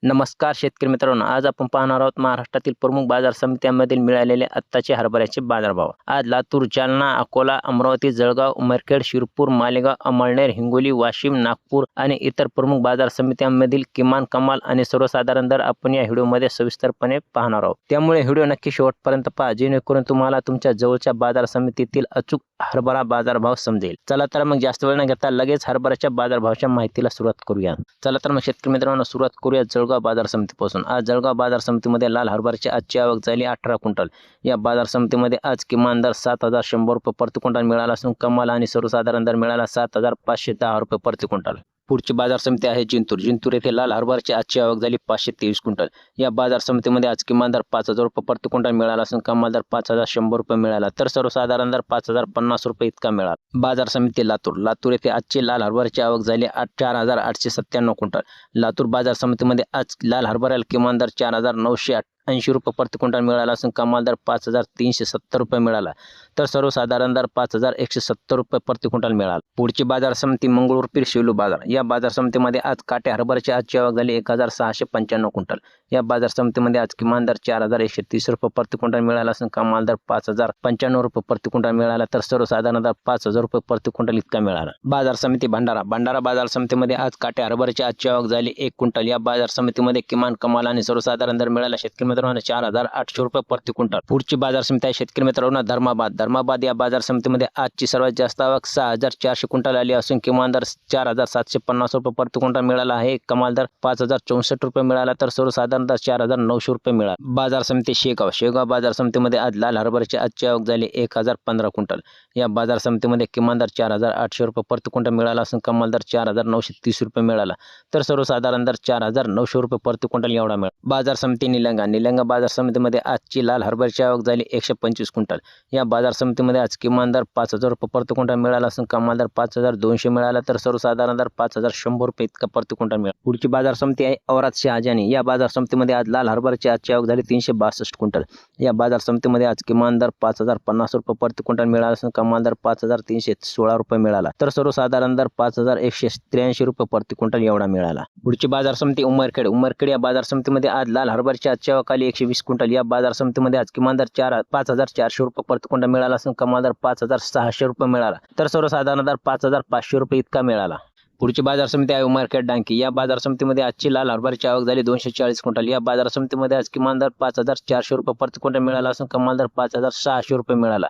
नमस्कार शेतकरी मित्रांनो, आज आपण पाहणार आहोत महाराष्ट्रातील प्रमुख बाजार समित्यांमधील मिळालेले आत्ताचे हरभऱ्याचे बाजारभाव। आज लातूर, जालना, अकोला, अमरावती, जळगाव, उमरखेड, शिरपूर, मालेगाव, अमळनेर, हिंगोली, वाशिम, नागपूर आणि इतर प्रमुख बाजार समित्यांमधील किमान, कमाल आणि सर्वसाधारण दर आपण या व्हिडिओमध्ये सविस्तरपणे पाहणार आहोत। त्यामुळे व्हिडिओ नक्की शेवटपर्यंत पहा, जेणेकरून तुम्हाला तुमच्या जवळच्या बाजार समितीतील अचूक हरभरा बाजारभाव समजेल। चला तर मग जास्त वेळ न घेता लगेच हरभऱ्याच्या बाजारभावाच्या माहितीला सुरुवात करूया। चला तर मग शेतकरी मित्रांनो, सुरुवात करूया जळगाव बाजार समितीपासून। आज जळगाव बाजार समितीमध्ये लाल हरभऱ्याची आजची आवक झाली 18 क्विंटल। या बाजार समितीमध्ये आज किमान दर 7,100 रुपये प्रति क्विंटल मिळाला असून कमाल आणि सर्वसाधारण दर मिळाला 7,510 रुपये प्रति क्विंटल। पुढची बाजार समिती आहे जिंतूर। जिंतूर येथे लाल हरभऱ्याची आजची आवक झाली 523 क्विंटल। या बाजार समितीमध्ये आज किमान दर 5,000 रुपये प्रति क्विंटल मिळाला असून कमाल दर 5,100 रुपये मिळाला, तर सर्वसाधारण दर 5,050 रुपये इतका मिळाला। बाजार समिती लातूर। लातूर येथे आजची लाल हरभऱ्याची आवक झाली 4,897 क्विंटल। लातूर बाजार समितीमध्ये आज लाल हरभऱ्याला किमान दर 4,980 रुपये प्रति क्विंटल मिळाला असून कमाल दर 5,370 रुपये मिळाला, तर सर्वसाधारण दर 5,170 रुपये प्रति क्विंटल मिळाला। पुढची बाजार समिती मंगळूरपीर शेलू बाजार। या बाजार समितीमध्ये आज काटे हरभऱ्याची आजची आवक झाली 1,695 क्विंटल। या बाजार समितीमध्ये आज किमान दर 4,130 रुपये प्रति क्विंटल मिळाला असून कमाल दर 5,095 रुपये प्रति क्विंटल मिळाला, तर सर्वसाधारण दर 5,000 रुपये प्रति क्विंटल इतका मिळाला। बाजार समिती भंडारा। भंडारा बाजार समितीमध्ये आज काटे हरभऱ्याची आजची आवक झाली 1 क्विंटल। या बाजार समितीमध्ये किमान, कमाल आणि सर्वसाधारण दर मिळाला शेतकरी मित्रांनो 4,800 रुपये प्रति क्विंटल। पुढची बाजार समिती आहे शेतकरी मित्रांनो धर्माबाद। धर्माबाद या बाजार समितीमध्ये आजची सर्वात जास्त आवक 6,400 क्विंटल आली असून किमान दर 4,750 रुपये प्रति क्विंटल मिळाला आहे। कमाल दर 5,064 रुपये मिळाला, तर सर्वसाधारण दर 4,900 रुपये मिळाला। बाजार समिती शेगाव। शेगाव बाजार समितीमध्ये आज लाल हरभऱ्याची आजची आवक झाली 1,015 क्विंटल। या बाजार समितीमध्ये किमान दर 4,800 रुपये प्रति क्विंटल मिळाला असून कमाल दर 4,930 रुपये मिळाला, तर सर्वसाधारण दर 4,900 रुपये प्रति क्विंटल एवढा मिळाला। बाजार समिती निलंगा। निलंगा बाजार समितीमध्ये आजची लाल हरभऱ्याची आवक झाली 125 क्विंटल। या बाजार समितीमध्ये आज किमान दर 5,000 रुपये प्रति क्विंटल मिळाला असून कमाल दर 5,200 मिळाला, तर सर्वसाधारण दर 5,100 रुपये इतका प्रति क्विंटल मिळाला। पुढची बाजार समिती आहे औराद शहाजानी। या बाजार समितीमध्ये आज लाल हरभऱ्याची आजची आवक झाली 362 क्विंटल। या बाजार समितीमध्ये आज किमान दर 5,050 रुपये प्रति क्विंटल मिळाला असून कमाल दर 5,316 रुपये मिळाला, तर सर्वसाधारण दर 5,183 रुपये प्रति क्विंटल एवढा मिळाला। पुढची बाजार समिती उमरखेड। उमरखेड या बाजार समितीमध्ये आज लाल हरभऱ्याची आजची आवक आली 120 क्विंटल। या बाजार समितीमध्ये आज किमान दर 5,400 रुपये प्रति क्विंटल मिळाला असून कमाल दर 5,600 रुपये मिळाला, तर सर्वसाधारण दर 5,500 रुपये इतका मिळाला। पुढची बाजार समिती आहे उमरखेड डांकी। या बाजार समितीमध्ये आजची लाल हरभऱ्याची आवक झाली 240 क्विंटल। या बाजार समितीमध्ये आज किमान दर 5,400 रुपये प्रति क्विंटल मिळाला असून कमाल दर 5,600 रुपये मिळाला,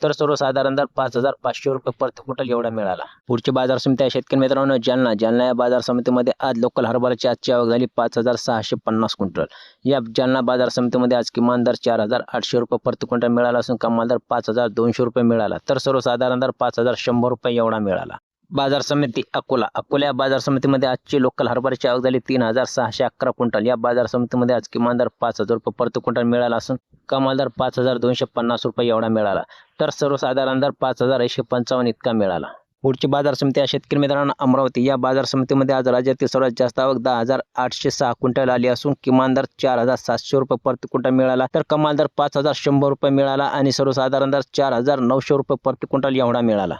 तर सर्वसाधारण दर 5,500 रुपये प्रति क्विंटल एवढा मिळाला। पुढची बाजार समिती आहे शेतकरी मित्रांनो जालना। जालना या बाजार समितीमध्ये आज लोकल हरभऱ्याची आजची आवक झाली 5,650 क्विंटल। या जालना बाजार समितीमध्ये आज किमान दर 4,800 रुपये प्रति क्विंटल मिळाला असून कमाल दर 5,200 रुपये मिळाला, तर सर्वसाधारण दर 5,100 रुपये एवढा मिळाला। बाजार समिती अकोला। अकोला या बाजार समितीमध्ये आजची लोकल हरभऱ्याची आवक झाली 3,611 क्विंटल। या बाजार समितीमध्ये आज किमान दर 5,000 रुपये प्रति क्विंटल मिळाला असून कमाल दर 5,250 रुपये एवढा मिळाला, तर सर्वसाधारण दर 5,155 इतका मिळाला। पुढची बाजार समिती आहे शेतकरी मित्रांनो अमरावती। या बाजार समितीमध्ये आज राज्यातील सर्वात जास्त आवक 10,806 क्विंटल आली असून किमान दर 4,700 रुपये प्रति क्विंटल मिळाला, तर कमाल दर 5,100 रुपये मिळाला आणि सर्वसाधारण दर 4,900 रुपये प्रति क्विंटल एवढा मिळाला।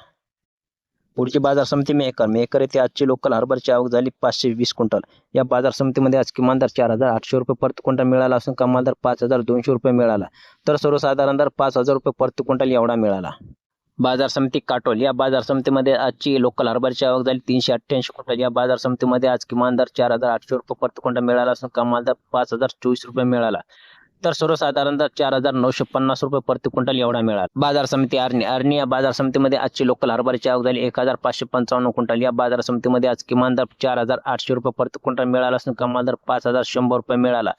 पुढची बाजार समिती मेहकर। मेहकर येथे आजची लोकल हरभऱ्याची आवक झाली 520 क्विंटल। या बाजार समितीमध्ये आज किमान दर 4,800 रुपये प्रति क्विंटल मिळाला असून कमाल दर 5,200 रुपये मिळाला, तर सर्वसाधारण दर 5,000 रुपये प्रति क्विंटल एवढा मिळाला। बाजार समिती काटोल। या बाजार समितीमध्ये आजची लोकल हरभऱ्याची आवक झाली 388 क्विंटल। या बाजार समितीमध्ये आज किमान दर 4,800 रुपये प्रति क्विंटल मिळाला असून कमाल दर 5,024 रुपये मिळाला, तर सर्वसाधारण दर 4,950 रुपये प्रति क्विंटल एवढा मिळाला। बाजार समिती आर्णी। आर्णी या बाजार समितीमध्ये आजची लोकल हरभऱ्याची आवक झाली 1,555 क्विंटल। या बाजार समितीमध्ये आज किमान दर 4,800 रुपये प्रति क्विंटल मिळाला असून कमाल दर 5,100 रुपये मिळाला,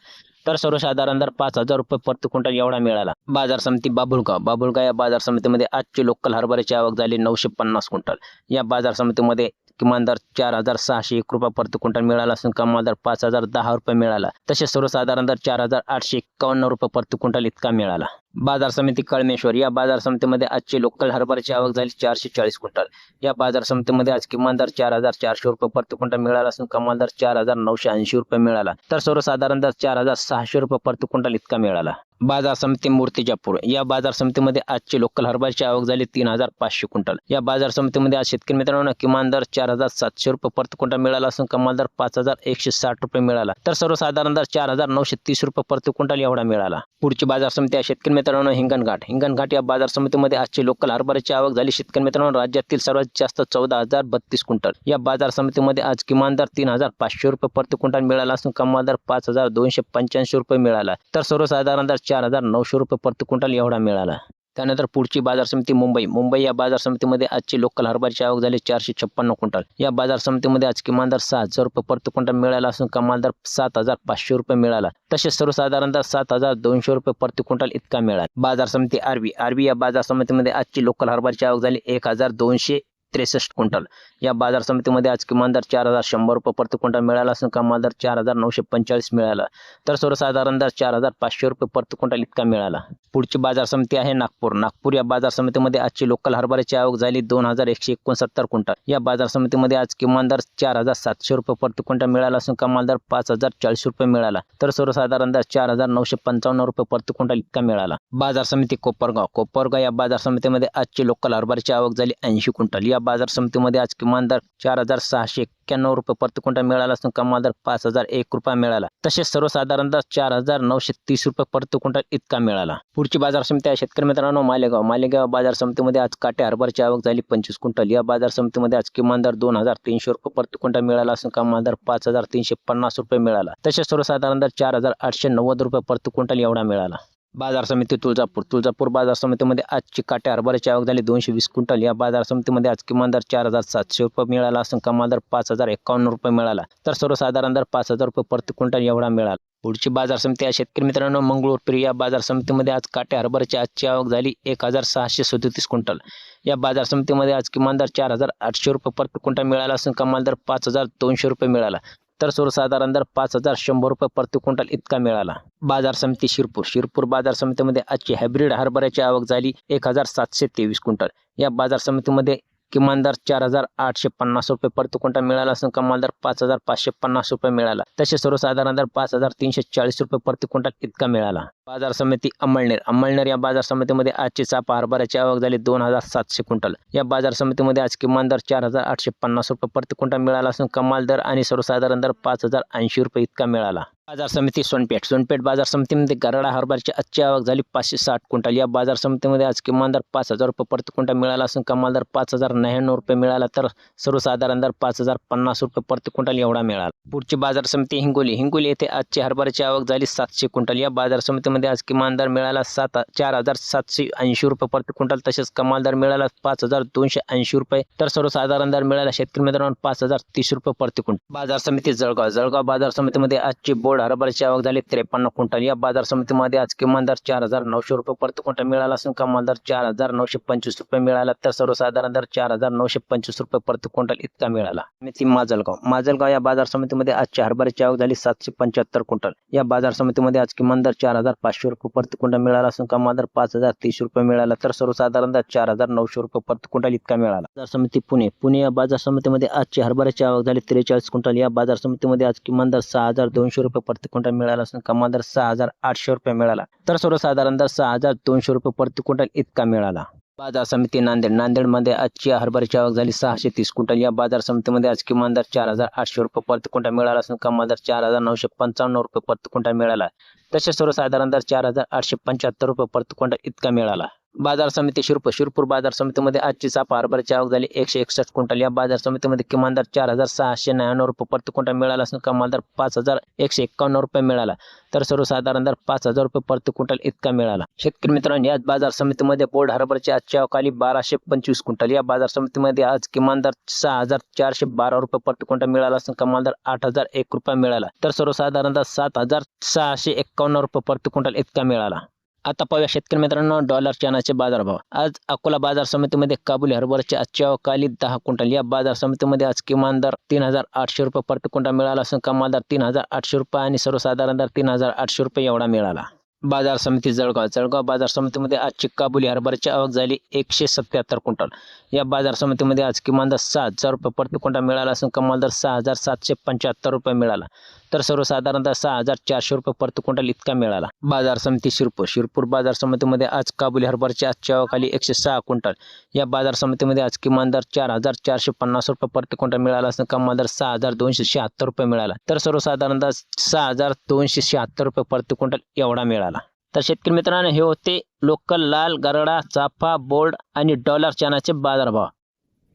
तर सर्वसाधारण दर 5,000 रुपये प्रति क्विंटल एवढा मिळाला। बाजार समिती बाभुळगाव। बाभुळगाव या बाजार समितीमध्ये आजची लोकल हरभऱ्याची आवक झाली 950 क्विंटल। या बाजार समितीमध्ये किमान दर 4,601 रुपये प्रति क्विंटल मिळाला असून कमाल दर 5,010 रुपये मिळाला, तसेच सर्वसाधारण दर 4,851 रुपये प्रति क्विंटल इतका मिळाला। बाजार समिती कळमेश्वर या बाजार समितीमध्ये आजची लोकल हरभऱ्याची आवक झाली 440 क्विंटल। या बाजार समितीमध्ये आज किमान दर 4,400 रुपये प्रति क्विंटल मिळाला असून कमाल दर 4,980 रुपये मिळाला, तर सर्वसाधारण दर 4,600 रुपये प्रति क्विंटल इतका मिळाला। बाजार समिती मूर्तिजापूर या बाजार समितीमध्ये आजची लोकल हरभऱ्याची आवक झाली 3,500 क्विंटल। या बाजार समितीमध्ये आज शेतकरी मित्रांनो किमान दर 4,700 रुपये प्रति क्विंटल मिळाला असून कमाल दर 5,160 रुपये मिळाला, तर सर्वसाधारण दर 4,930 रुपये प्रति क्विंटल एवढा मिळाला। पुढची बाजार समिती आहे शेतकरी मित्रांनो हिंगणघाट या बाजार समितीमध्ये आजची लोकल हरभऱ्याची आवक झाली शेतकरी मित्रांनो राज्यातील सर्वात जास्त 14,032 क्विंटल। या बाजार समितीमध्ये आज किमान दर 3,500 रुपये प्रति क्विंटल मिळाला असून कमाल दर 5,285 रुपये मिळाला, तर सर्वसाधारण दर 4,900 रुपये प्रति क्विंटल एवढा मिळाला। त्यानंतर पुढची बाजार समिती मुंबई या बाजार समितीमध्ये आजची लोकल हरभऱ्याची आवक झाली 456 क्विंटल। या बाजार समितीमध्ये आज किमान दर 6,000 रुपये प्रति क्विंटल मिळाला असून कमाल दर 7,500 रुपये मिळाला, तसेच सर्वसाधारण दर 7,200 रुपये प्रति क्विंटल इतका मिळाला। बाजार समिती आरबी या बाजार समितीमध्ये आजची लोकल हरभऱ्याची आवक झाली 1,263 क्विंटल। या बाजार समितीमध्ये आज किमान दर 4,100 रुपये प्रति क्विंटल मिळाला असून कमाल दर 4,945 मिळाला, तर सर्वसाधारण दर 4,500 रुपये प्रति क्विंटल इतका मिळाला। पुढची बाजार समिती आहे नागपूर या बाजार समितीमध्ये आजची लोकल हरभऱ्याची आवक झाली 2,169 क्विंटल। या बाजार समितीमध्ये आज किमान दर 4,700 रुपये प्रति क्विंटल मिळाला असून कमाल दर 5,040 रुपये मिळाला, तर सर्वसाधारण दर 4,955 रुपये प्रति क्विंटल इतका मिळाला। बाजार समिती कोपरगाव या बाजार समितीमध्ये आजची लोकल हरभऱ्याची आवक झाली 80 क्विंटल। या बाजार समितीमध्ये आज किमान दर 4,691 रुपये प्रति क्विंटल मिळाला असून कमाल दर 5,001 रुपये मिळाला, तसेच सर्वसाधारण दर 4,930 रुपये प्रति क्विंटल इतका मिळाला। पुढची बाजार समिती आहे शेतकरी मित्रांनो मालेगाव बाजार समितीमध्ये आज काटे हरभऱ्याची आवक झाली 25 क्विंटल। या बाजार समितीमध्ये आज किमान दर 2,300 रुपये प्रति क्विंटल मिळाला असून कमाल दर 5,350 रुपये मिळाला, तसेच सर्वसाधारण दर 4,890 रुपये प्रति क्विंटल एवढा मिळाला। बाजार समिती तुळजापूर बाजार समितीमध्ये आजची काटे हरभऱ्याची आवक झाली 220 क्विंटल। या बाजार समितीमध्ये आज किमान दर 4,700 रुपये मिळाला असून कमाल दर 5,051 रुपये मिळाला, तर सर्वसाधारण दर 5,000 रुपये प्रति क्विंटल एवढा मिळाला। पुढची बाजार समिती आहे शेतकरी मित्रांनो मंगळूर या बाजार समितीमध्ये आज काटे हरभऱ्याची आजची आवक झाली 1,637 क्विंटल। या बाजार समितीमध्ये आज किमान दर 4,800 रुपये प्रति क्विंटल मिळाला असून कमाल दर 5,200 रुपये मिळाला, तर सर्वसाधारण दर 5,100 रुपये प्रति क्विंटल इतका मिळाला। बाजार समिती शिरपूर बाजार समितीमध्ये आजची हायब्रिड हरभऱ्याची आवक झाली 1,723 क्विंटल। या बाजार समितीमध्ये किमान दर 4,850 रुपये प्रति क्विंटल मिळाला असून कमाल दर 5,550 रुपये मिळाला, तसे सर्वसाधारण दर 5,340 रुपये प्रति क्विंटल इतका मिळाला। बाजार समिती अंमळनेर या बाजार समितीमध्ये आजची चापा हरभऱ्याची आवक झाली 2,700 क्विंटल। या बाजार समितीमध्ये आज किमान दर 4,850 रुपये प्रति क्विंटल मिळाला असून कमाल दर आणि सर्वसाधारण दर 5,080 रुपये इतका मिळाला। बाजार समिती सोनपेठ बाजार समितीमध्ये गराडा हरभऱ्याची आजची आवक झाली 560 क्विंटल। या बाजार समितीमध्ये आज किमान दर 5,000 रुपये प्रति क्विंटल मिळाला असून कमाल दर 5,099 रुपये मिळाला, तर सर्वसाधारण दर 5,050 रुपये प्रति क्विंटल एवढा मिळाला। पुढची बाजार समिती हिंगोली येथे आजची हरभऱ्याची आवक झाली 700 क्विंटल। या बाजार समितीमध्ये आज किमान दर मिळाला 4,780 रुपये प्रति क्विंटल, तसेच कमाल दर मिळाला 5,280 रुपये, तर सर्वसाधारण दर मिळाला शेतकरी मित्रांनो 5,030 रुपये प्रति क्विंटल। बाजार समिती जळगाव बाजार समितीमध्ये आजची बोर्ड हरभऱ्याची आवक झाली 53 क्विंटल। या बाजार समितीमध्ये आज किमान दर 4,900 रुपये प्रति क्विंटल मिळाला असून कमाल दर 4,925 रुपये मिळाला, तर सर्वसाधारण दर 4,925 रुपये प्रति क्विंटल इतका मिळाला। समिती माजलगाव या बाजार समितीमध्ये आजची हरभऱ्याची आवक झाली 775 क्विंटल। या बाजार समितीमध्ये आज किमान दर 4,500 रुपये प्रति क्विंटल मिळाला असून कमाल दर 5,030 रुपये मिळाला, तर सर्वसाधारण दर 4,900 रुपये प्रति क्विंटल इतका मिळाला। बाजार समिती पुणे या बाजार समितीमध्ये आजची हरभऱ्याची आवक झाली 43 क्विंटल। या बाजार समितीमध्ये आज किमान दर 6,200 रुपये प्रति क्विंटल मिळाला असून कमाल दर 6,800 रुपये मिळाला, तर सर्वसाधारण दर 6,200 रुपये प्रति क्विंटल इतका मिळाला। बाजार समिती नांदेडमध्ये आजची हरभऱ्याची आवक झाली 630 क्विंटल। या बाजार समितीमध्ये आज किमान दर 4,800 रुपये प्रति क्विंटल मिळाला असून कमाल दर 4,955 रुपये प्रति क्विंटल मिळाला, तसेच सर्वसाधारण दर 4,875 रुपये प्रति क्विंटल इतका मिळाला। बाजार समिती शिरपूर बाजार समितीमध्ये आजची चापा हरभऱ्याची आवक झाली 161 क्विंटल। या बाजार समितीमध्ये किमान दर 4,699 रुपये प्रति क्विंटल मिळाला असून कमाल दर 5,151 रुपये मिळाला, तर सर्वसाधारण दर 5,000 रुपये प्रति क्विंटल इतका मिळाला। शेतकरी मित्रांनो याच बाजार समितीमध्ये बोर्ड हरभऱ्याची आजची आवक आली 1,225 क्विंटल। या बाजार समितीमध्ये आज किमान दर 6,412 रुपये प्रति क्विंटल मिळाला असून कमाल दर 8,001 रुपये मिळाला, तर सर्वसाधारण दर 7,651 रुपये प्रति क्विंटल इतका मिळाला। आता पाहूया शेतकरी मित्रांनो डॉलर चनाचे बाजारभाव। आज अकोला बाजार समितीमध्ये काबुली हरभऱ्याची आजची आवक आली 10 क्विंटल। या बाजार समितीमध्ये आज किमान दर 3,800 रुपये प्रति क्विंटल मिळाला असून कमाल दर 3,800 रुपये आणि सर्वसाधारण दर 3,800 रुपये एवढा मिळाला। बाजार समिती जळगाव बाजार समितीमध्ये आज काबुली हरभऱ्याची आवक झाली 177 क्विंटल। या बाजार समितीमध्ये आज किमान दर 6,000 रुपये प्रति क्विंटल मिळाला असून कमाल दर 6,775 रुपये मिळाला, तर सर्वसाधारण दर 6,400 रुपये प्रति क्विंटल इतका मिळाला। बाजार समिती शिरपूर बाजार समितीमध्ये आज काबुली हरभऱ्याची आजची आवक आली 106 क्विंटल। या बाजार समितीमध्ये आज किमान दर 4,450 रुपये प्रति क्विंटल मिळाला असून कमाल दर 6,276 रुपये मिळाला, तर सर्वसाधारण दर 6,276 रुपये प्रति क्विंटल एवढा मिळाला। तर शेतकरी मित्रांनो, हे होते लोकल लाल, गरडा, चाफा, बोल्ड आणि डॉलर चनाचे बाजारभाव।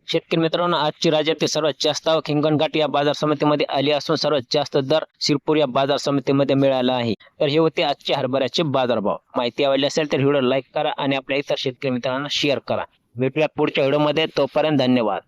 शेतकरी मित्रांनो, आजची राज्यातील सर्वात जास्त आवक हिंगणघाट या बाजार समितीमध्ये आली असून सर्वात जास्त दर शिरपूर या बाजार समितीमध्ये मिळाला आहे। तर हे होते आजचे हरभऱ्याचे बाजारभाव। माहिती आवडली असेल तर व्हिडिओ लाईक करा आणि आपल्या इतर शेतकरी मित्रांना शेअर करा। भेटूया पुढच्या व्हिडिओमध्ये, तोपर्यंत धन्यवाद।